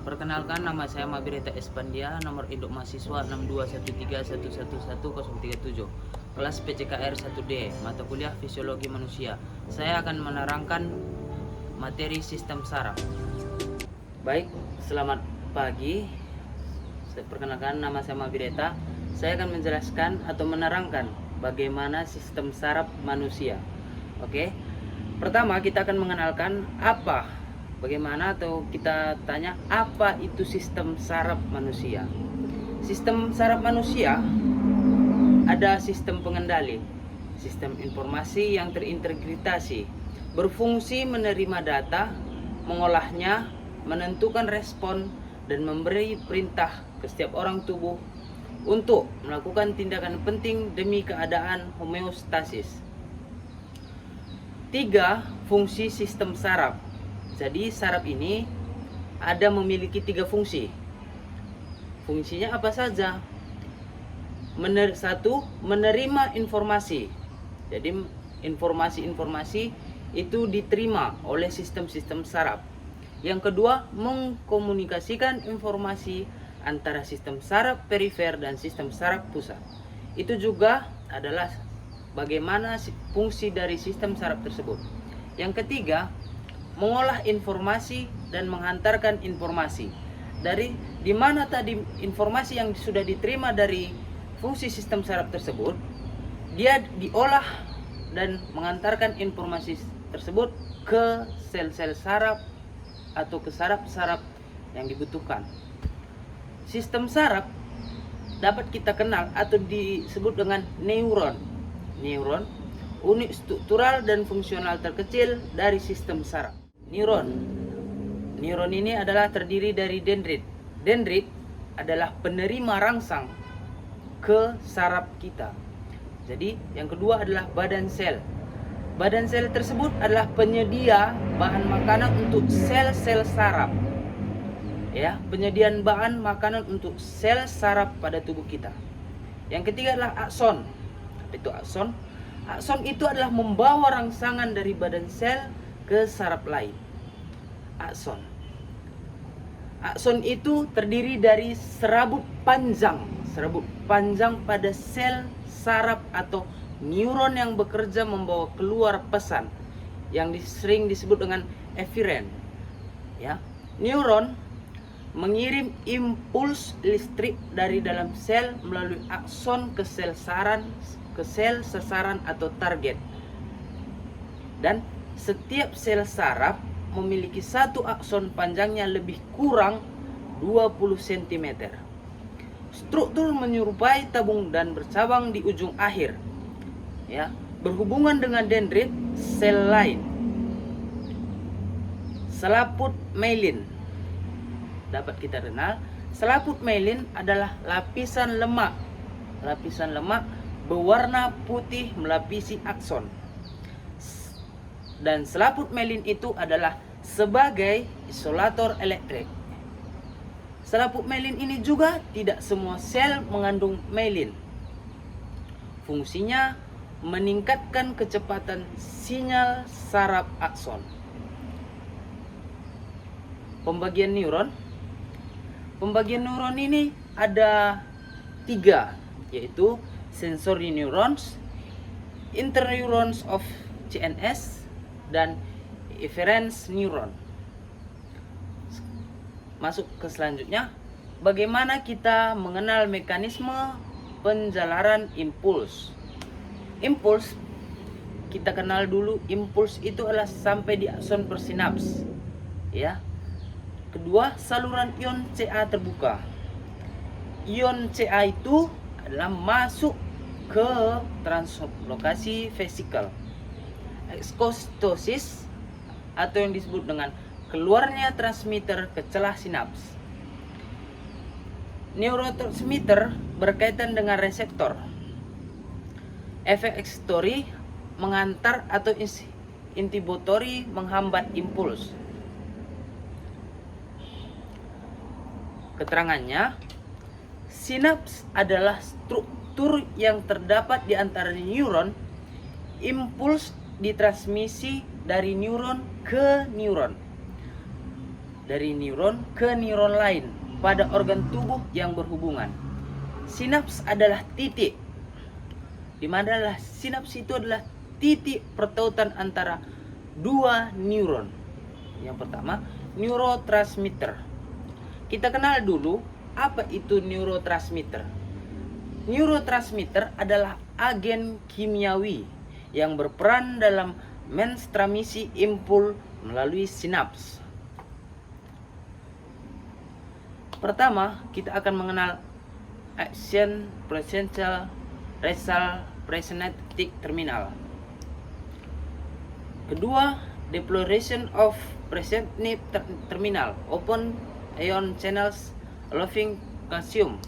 Perkenalkan, nama saya Mabireta Espandia, nomor induk mahasiswa 6213111037, kelas PCKR 1D, mata kuliah Fisiologi Manusia. Saya akan menerangkan materi sistem saraf. Baik, selamat pagi. Perkenalkan, nama saya Mabireta. Saya akan menjelaskan atau menerangkan bagaimana sistem saraf manusia. Oke. Pertama, kita akan mengenalkan bagaimana atau kita tanya apa itu sistem saraf manusia. Sistem saraf manusia ada sistem pengendali, sistem informasi yang terintegrasi, berfungsi menerima data, mengolahnya, menentukan respon, dan memberi perintah ke setiap orang tubuh untuk melakukan tindakan penting demi keadaan homeostasis. 3. Fungsi sistem saraf. Jadi saraf ini memiliki 3 fungsi. Fungsinya apa saja? Satu, menerima informasi. Jadi informasi-informasi itu diterima oleh sistem-sistem saraf. Yang kedua, mengkomunikasikan informasi antara sistem saraf perifer dan sistem saraf pusat. Itu juga adalah bagaimana fungsi dari sistem saraf tersebut. Yang ketiga, mengolah informasi dan menghantarkan informasi. Dari di mana tadi informasi yang sudah diterima dari fungsi sistem saraf tersebut, dia diolah dan mengantarkan informasi tersebut ke sel-sel saraf atau ke saraf-saraf yang dibutuhkan. Sistem saraf dapat kita kenal atau disebut dengan neuron. Neuron, unit struktural dan fungsional terkecil dari sistem saraf. Neuron ini adalah terdiri dari dendrit. Dendrit adalah penerima rangsang ke saraf kita. Jadi yang kedua adalah badan sel. Badan sel tersebut adalah penyedia bahan makanan untuk sel-sel saraf. Ya, penyediaan bahan makanan untuk sel saraf pada tubuh kita. Yang ketiga adalah akson. Itu akson. Akson itu adalah membawa rangsangan dari badan sel ke saraf lain. Akson. Akson itu terdiri dari serabut panjang pada sel saraf atau neuron yang bekerja membawa keluar pesan yang sering disebut dengan eferen. Ya, neuron mengirim impuls listrik dari dalam sel melalui akson ke sel sasaran atau target. Dan setiap sel saraf memiliki satu akson panjangnya lebih kurang 20 cm. Struktur menyerupai tabung dan bercabang di ujung akhir. Ya, berhubungan dengan dendrit sel lain. Selaput myelin. Dapat kita kenal, selaput myelin adalah lapisan lemak berwarna putih melapisi akson. Dan selaput myelin itu adalah sebagai isolator elektrik. Selaput myelin ini juga tidak semua sel mengandung myelin. Fungsinya meningkatkan kecepatan sinyal saraf akson. Pembagian neuron ini ada 3, yaitu sensory neurons, interneurons of CNS, dan efference neuron. Masuk ke selanjutnya, bagaimana kita mengenal mekanisme penjalaran impuls. Impuls, kita kenal dulu, impuls itu adalah sampai di akson persinaps. Ya. Kedua, saluran ion Ca terbuka. Ion Ca itu adalah masuk ke translokasi vesikal. Ekskositosis atau yang disebut dengan keluarnya transmitter ke celah sinaps. Neurotransmitter berkaitan dengan reseptor. Efek eksitory mengantar atau inhibitori menghambat impuls. Keterangannya, sinaps adalah struktur yang terdapat di antara neuron. Impuls ditransmisi dari neuron ke neuron. dari neuron ke neuron lain pada organ tubuh yang berhubungan. Sinaps adalah titik, di mana sinaps itu adalah titik pertautan antara dua neuron. Yang pertama, neurotransmitter. Kita kenal dulu apa itu neurotransmitter. Neurotransmitter adalah agen kimiawi yang berperan dalam mentransmisi impuls melalui sinaps. Pertama, kita akan mengenal action potential result presynaptic terminal. Kedua, deploration of presynaptic terminal, open ion channels allowing calcium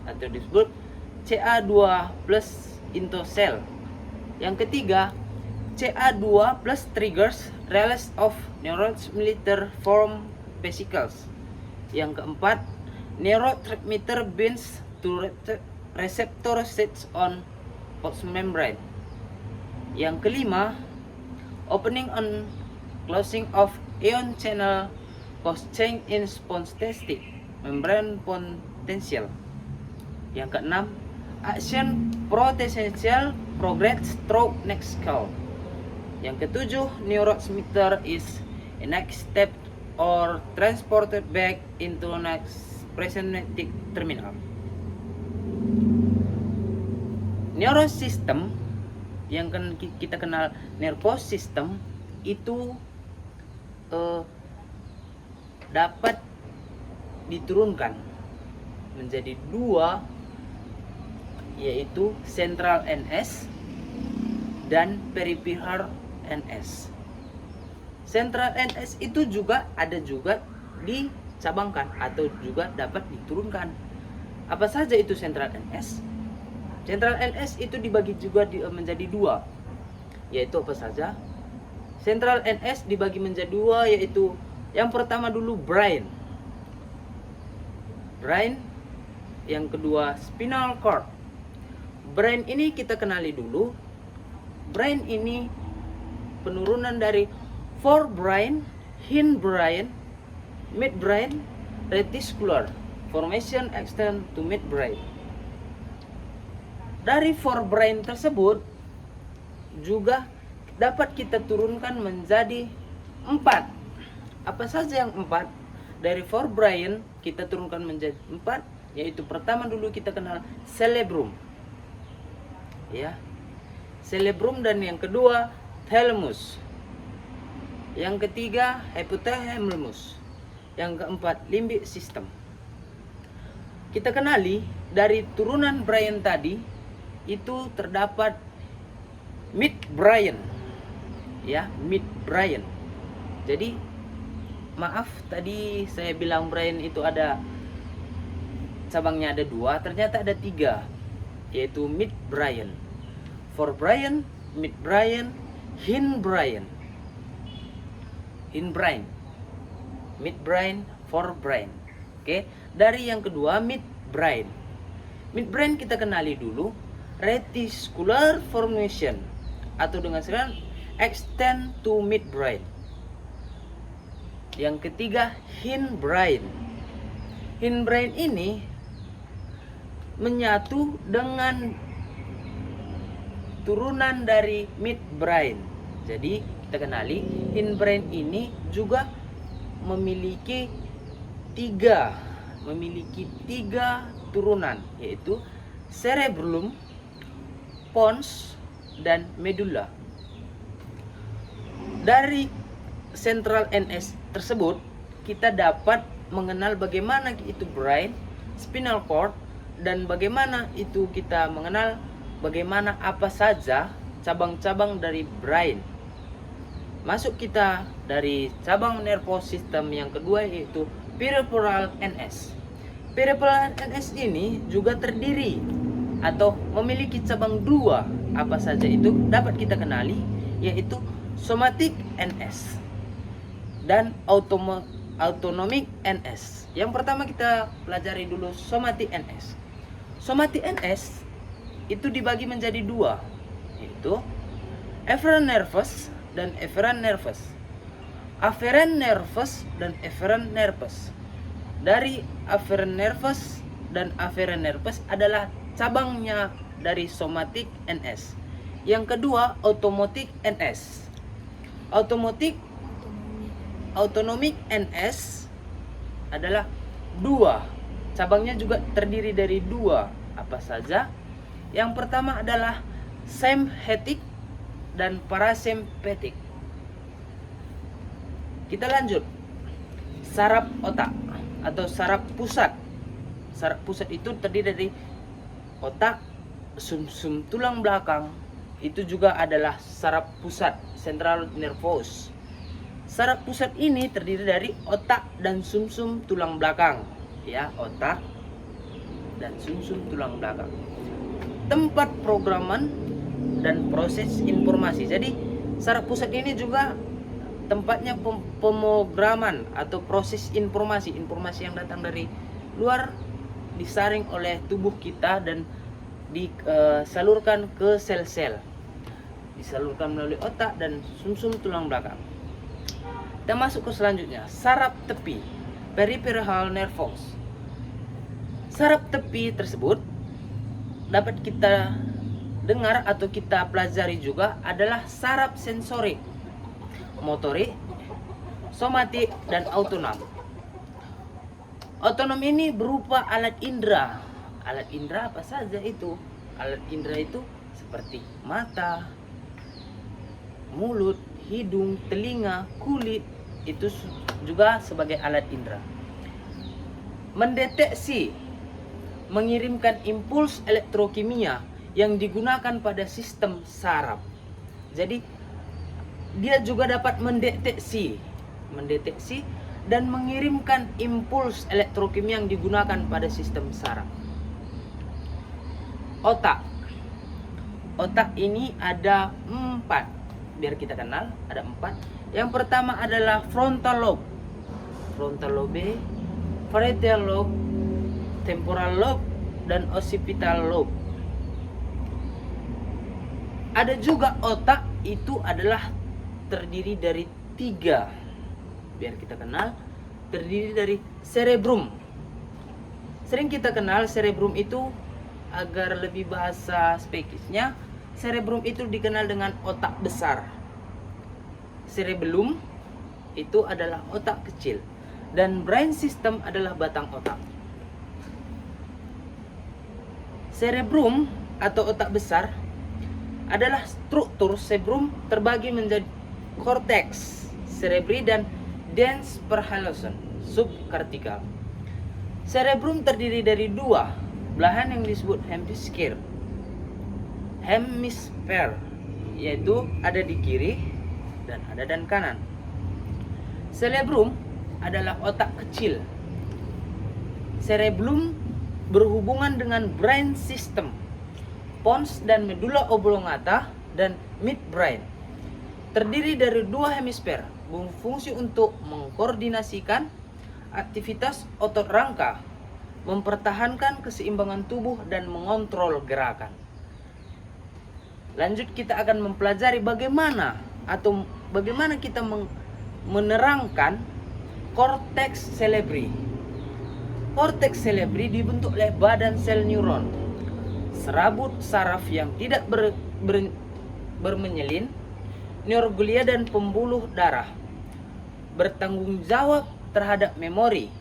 atau disebut Ca2 plus into cell. Yang ketiga, Ca2 plus triggers release of neurotransmitter from vesicles. Yang keempat, neurotransmitter binds to receptor sites on postmembrane. Yang kelima, opening and closing of ion channel cause change in spontaneous membrane potential. Yang keenam, action potential progress through next call. Yang ketujuh, neurotransmitter is a next step or transported back into next presynaptic terminal. Nervous system yang kita kenal nervous system itu dapat diturunkan menjadi dua, yaitu central NS dan peripheral NS. Central NS itu juga ada juga dicabangkan atau juga dapat diturunkan. Apa saja itu central NS? Central NS itu dibagi juga menjadi dua, yaitu apa saja? Central NS dibagi menjadi dua, yaitu yang pertama dulu brain, yang kedua spinal cord. Brain ini kita kenali dulu. Brain ini penurunan dari forebrain, hindbrain, midbrain, reticular formation extend to midbrain. Dari forebrain tersebut juga dapat kita turunkan menjadi 4. Apa saja yang 4? Dari forebrain kita turunkan menjadi 4, yaitu pertama dulu kita kenal cerebrum. Ya. Cerebrum, dan yang kedua thalamus. Yang ketiga hypothalamus. Yang keempat limbic system. Kita kenali dari turunan brain tadi itu terdapat midbrain, ya, midbrain. Jadi maaf tadi saya bilang brain itu ada cabangnya ada 2, ternyata ada 3, yaitu midbrain, forebrain, midbrain, hindbrain, midbrain, forebrain. Oke, dari yang kedua midbrain. Midbrain kita kenali dulu, reticular formation atau dengan singkatan extend to midbrain. Yang ketiga hindbrain. Hindbrain ini menyatu dengan turunan dari midbrain. Jadi kita kenali hindbrain ini juga memiliki tiga turunan, yaitu cerebellum, pons, dan medulla. Dari central NS tersebut kita dapat mengenal bagaimana itu brain, spinal cord, dan bagaimana itu kita mengenal bagaimana apa saja cabang-cabang dari brain. Masuk kita dari cabang nervous system yang kedua, yaitu peripheral NS. Peripheral NS ini juga terdiri atau memiliki cabang 2. Apa saja itu dapat kita kenali, yaitu somatic NS dan autonomic NS. Yang pertama kita pelajari dulu somatic NS. Somatic NS itu dibagi menjadi 2, yaitu efferent nervous dan efferent nervous. afferent nervus dan efferent nervus. Dari afferent nervus dan afferent nervus adalah cabangnya dari somatic NS. Yang kedua, autonomic NS. Autonomic NS adalah dua. Cabangnya juga terdiri dari dua. Apa saja? Yang pertama adalah sympathetic dan parasympathetic. Kita lanjut. Saraf otak atau saraf pusat. Saraf pusat itu terdiri dari otak, sumsum tulang belakang. Itu juga adalah saraf pusat, central nervous. Saraf pusat ini terdiri dari otak dan sumsum tulang belakang. Ya, otak dan sumsum tulang belakang. Tempat programan dan proses informasi. Jadi, saraf pusat ini juga tempatnya pemrograman atau proses informasi yang datang dari luar disaring oleh tubuh kita dan disalurkan ke sel-sel, disalurkan melalui otak dan sumsum tulang belakang. Kita masuk ke selanjutnya, saraf tepi, peripheral nervous. Saraf tepi tersebut dapat kita dengar atau kita pelajari juga adalah saraf sensorik, motorik, somatik, dan autonom. Autonom ini berupa alat indera. Alat indera apa saja itu? Alat indera itu seperti mata, mulut, hidung, telinga, kulit. Itu juga sebagai alat indera. Mendeteksi, mengirimkan impuls elektrokimia yang digunakan pada sistem saraf. Jadi dia juga dapat mendeteksi dan mengirimkan impuls elektrokimia yang digunakan pada sistem saraf. Otak ini ada 4, biar kita kenal, ada 4. Yang pertama adalah frontal lobe, parietal lobe, temporal lobe, dan occipital lobe. Ada juga otak itu adalah terdiri dari 3, biar kita kenal, terdiri dari cerebrum. Sering kita kenal cerebrum itu, agar lebih bahasa spesifisnya, cerebrum itu dikenal dengan otak besar. Cerebellum itu adalah otak kecil, dan brain system adalah batang otak. Cerebrum atau otak besar adalah struktur cerebrum terbagi menjadi cortex cerebri dan dens perhallusan subcortical. Cerebrum terdiri dari 2 belahan yang disebut hemisphere, yaitu ada di kiri dan ada dan kanan. Cerebrum adalah otak kecil. Cerebellum berhubungan dengan brain system, pons dan medulla oblongata dan midbrain. Terdiri dari 2 hemisfer, berfungsi untuk mengkoordinasikan aktivitas otot rangka, mempertahankan keseimbangan tubuh dan mengontrol gerakan. Lanjut, kita akan mempelajari bagaimana kita menerangkan cortex cerebri. Cortex cerebri dibentuk oleh badan sel neuron, serabut saraf yang tidak bermenyelin, neuroglia dan pembuluh darah, bertanggung jawab terhadap memori,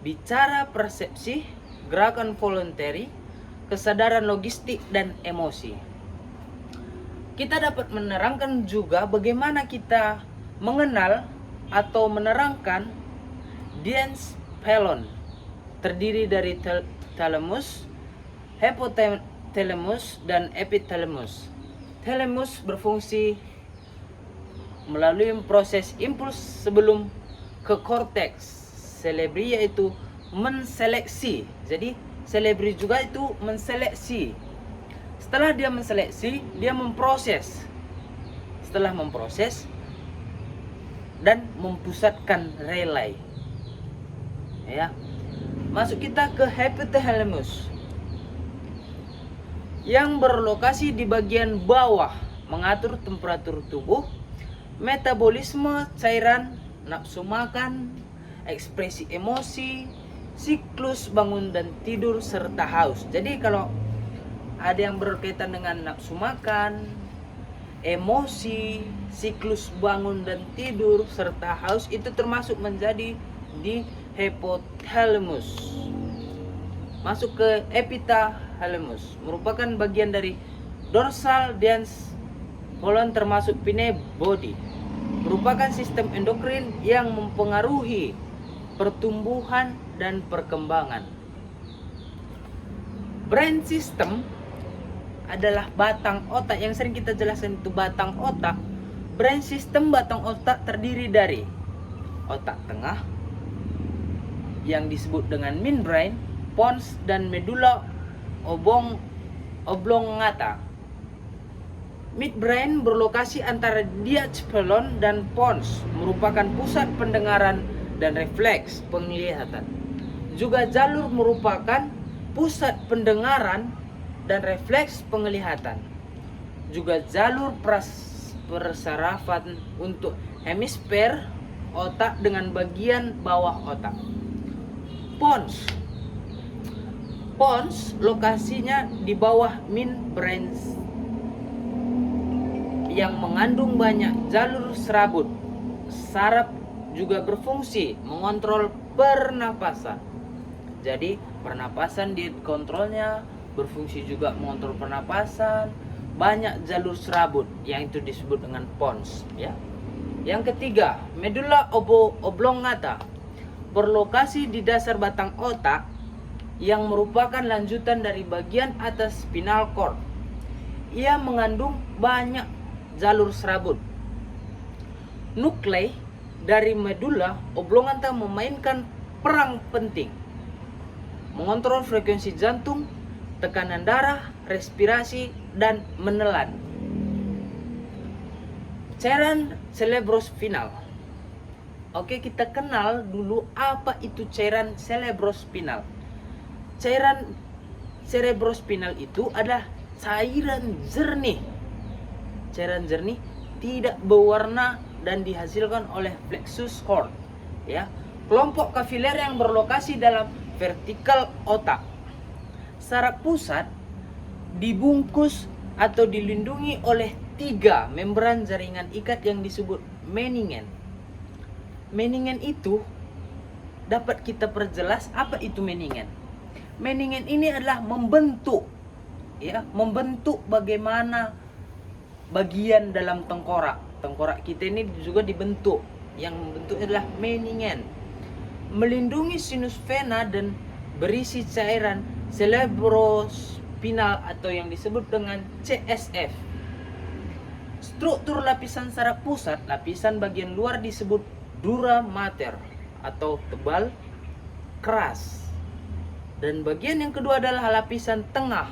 bicara, persepsi, gerakan voluntary, kesadaran logistik, dan emosi. Kita dapat menerangkan juga bagaimana kita mengenal atau menerangkan dens phelon, terdiri dari thalamus, hypothalamus, dan epithalamus. Thalamus berfungsi melalui proses impuls sebelum ke cortex cerebri, yaitu menseleksi. Jadi cerebri juga itu menseleksi. Setelah dia menseleksi, dia memproses. Setelah memproses dan mempusatkan relay. Ya. Masuk kita ke hypothalamus yang berlokasi di bagian bawah, mengatur temperatur tubuh, metabolisme cairan, nafsu makan, ekspresi emosi, siklus bangun dan tidur serta haus. Jadi kalau ada yang berkaitan dengan nafsu makan, emosi, siklus bangun dan tidur serta haus, itu termasuk menjadi di hypothalamus. Masuk ke epithalamus, merupakan bagian dari dorsal dens colon termasuk pinea body. Merupakan sistem endokrin yang mempengaruhi pertumbuhan dan perkembangan. Brain system adalah batang otak yang sering kita jelaskan, itu batang otak. Brain system batang otak terdiri dari otak tengah yang disebut dengan midbrain, pons, dan medulla oblongata. Midbrain berlokasi antara diastapelon dan pons, merupakan pusat pendengaran dan refleks penglihatan. Juga jalur merupakan pusat pendengaran dan refleks penglihatan. Juga jalur persarafan untuk hemisfer otak dengan bagian bawah otak. Pons lokasinya di bawah midbrain yang mengandung banyak jalur serabut. Saraf juga berfungsi mengontrol pernapasan. Jadi pernapasan dikontrolnya, berfungsi juga mengontrol pernapasan. Banyak jalur serabut yang itu disebut dengan pons, ya. Yang ketiga, medulla oblongata berlokasi di dasar batang otak yang merupakan lanjutan dari bagian atas spinal cord. Ia mengandung banyak jalur serabut. Nuklei dari medulla oblongata memainkan peran penting mengontrol frekuensi jantung, tekanan darah, respirasi, dan menelan. Cairan cerebrospinal. Oke, kita kenal dulu apa itu cairan cerebrospinal. Cairan cerebrospinal itu adalah cairan jernih. Cairan jernih tidak berwarna dan dihasilkan oleh plexus cord, ya. Kelompok kapiler yang berlokasi dalam vertikal otak. Saraf pusat dibungkus atau dilindungi oleh 3 membran jaringan ikat yang disebut meningen. Meningen itu dapat kita perjelas apa itu meningen. Meningen ini adalah membentuk, ya, membentuk bagaimana bagian dalam tengkorak. Tengkorak kita ini juga dibentuk. Yang membentuk adalah meningen. Melindungi sinus vena dan berisi cairan cerebrospinal atau yang disebut dengan CSF. Struktur lapisan saraf pusat, lapisan bagian luar disebut dura mater atau tebal, keras. Dan bagian yang kedua adalah lapisan tengah.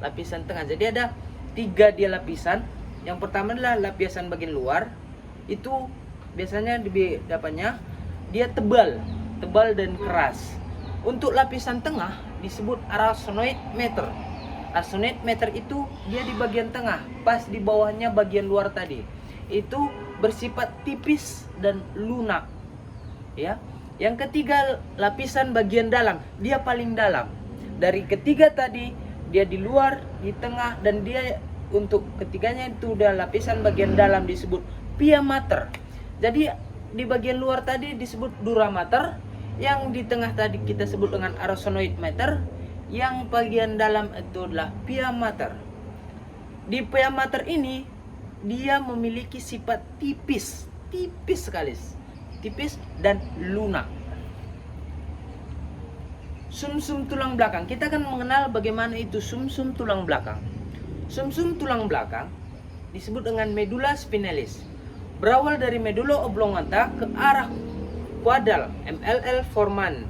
Lapisan tengah. Jadi ada 3 dia lapisan. Yang pertama adalah lapisan bagian luar. Itu biasanya dapatnya dia tebal dan keras. Untuk lapisan tengah disebut arachnoid mater. Arachnoid mater itu dia di bagian tengah, pas di bawahnya bagian luar tadi. Itu bersifat tipis dan lunak, ya. Yang ketiga lapisan bagian dalam, dia paling dalam. Dari ketiga tadi dia di luar, di tengah, dan dia untuk ketiganya itu udah lapisan bagian dalam disebut pia mater. Jadi di bagian luar tadi disebut dura mater, yang di tengah tadi kita sebut dengan arachnoid mater, yang bagian dalam itu adalah pia mater. Di pia mater ini dia memiliki sifat tipis sekali, tipis dan lunak. Sumsum tulang belakang, kita akan mengenal bagaimana itu sumsum tulang belakang. Sumsum tulang belakang disebut dengan medulla spinalis. Berawal dari medulla oblongata ke arah kuadral MLL forman.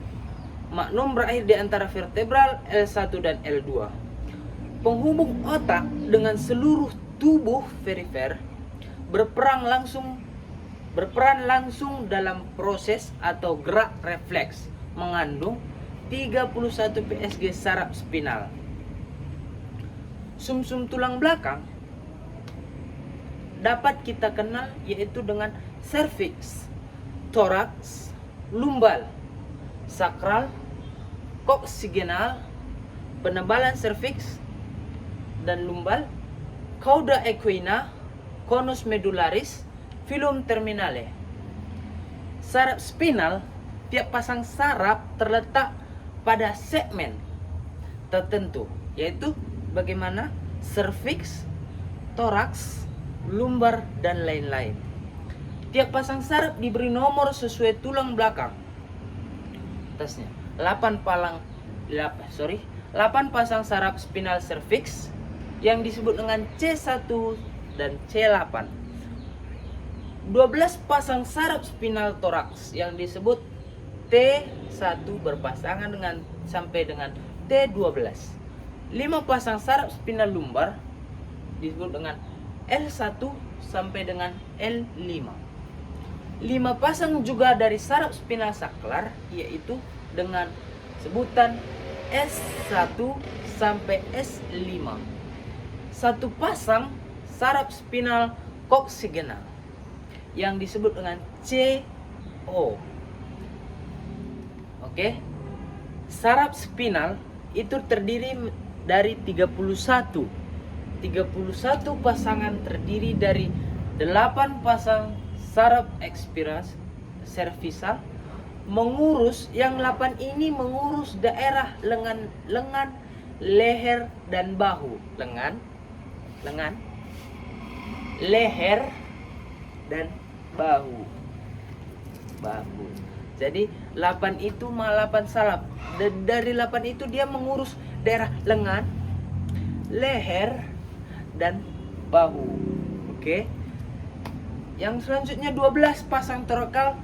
Magnum berakhir di antara vertebral L1 dan L2. Penghubung otak dengan seluruh tubuh perifer, berperan langsung dalam proses atau gerak refleks, mengandung 31 PSG saraf spinal. Sumsum tulang belakang dapat kita kenal yaitu dengan cervix, thorax, lumbal, sakral, koksigenal, penebalan cervix dan lumbal, cauda equina, conus medullaris, filum terminale. Saraf spinal, tiap pasang saraf terletak pada segmen tertentu, yaitu bagaimana cervix, thorax, lumbar, dan lain-lain. Tiap pasang saraf diberi nomor sesuai tulang belakang atasnya. 8 pasang saraf spinal cervix yang disebut dengan C1 dan C8. 12 pasang saraf spinal thorax yang disebut T1 berpasangan dengan sampai dengan T12. 5 pasang saraf spinal lumbar disebut dengan L1 sampai dengan L5. 5 pasang juga dari saraf spinal saklar yaitu dengan sebutan S1 sampai S5. 1 pasang saraf spinal koksigenal yang disebut dengan CO. Oke. Saraf spinal itu terdiri dari 31 pasangan, terdiri dari 8 pasang saraf cervical mengurus, yang 8 ini mengurus daerah lengan, leher dan bahu. Lengan, leher dan bahu. Jadi 8 itu 8 saraf. Dari 8 itu dia mengurus daerah lengan, leher dan bahu. Oke. Yang selanjutnya 12 pasang torakal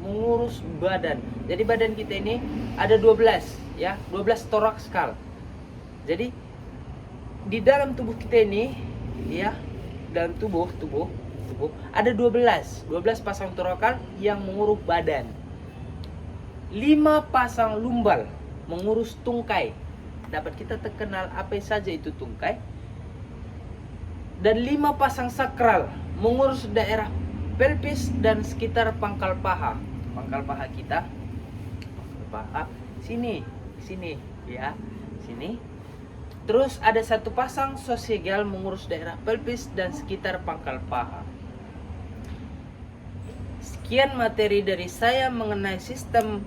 mengurus badan. Jadi badan kita ini ada 12 ya, 12 torakal. Jadi di dalam tubuh kita ini ya, dalam tubuh ada 12 pasang torakal yang mengurus badan. 5 pasang lumbal mengurus tungkai. Dapat kita terkenal apa saja itu tungkai. Dan 5 pasang sakral mengurus daerah pelvis dan sekitar pangkal paha. Pangkal paha kita, pangkal paha sini ya, sini. Terus ada 1 pasang sosial mengurus daerah pelvis dan sekitar pangkal paha. Sekian materi dari saya mengenai sistem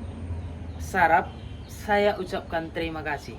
saraf. Saya ucapkan terima kasih.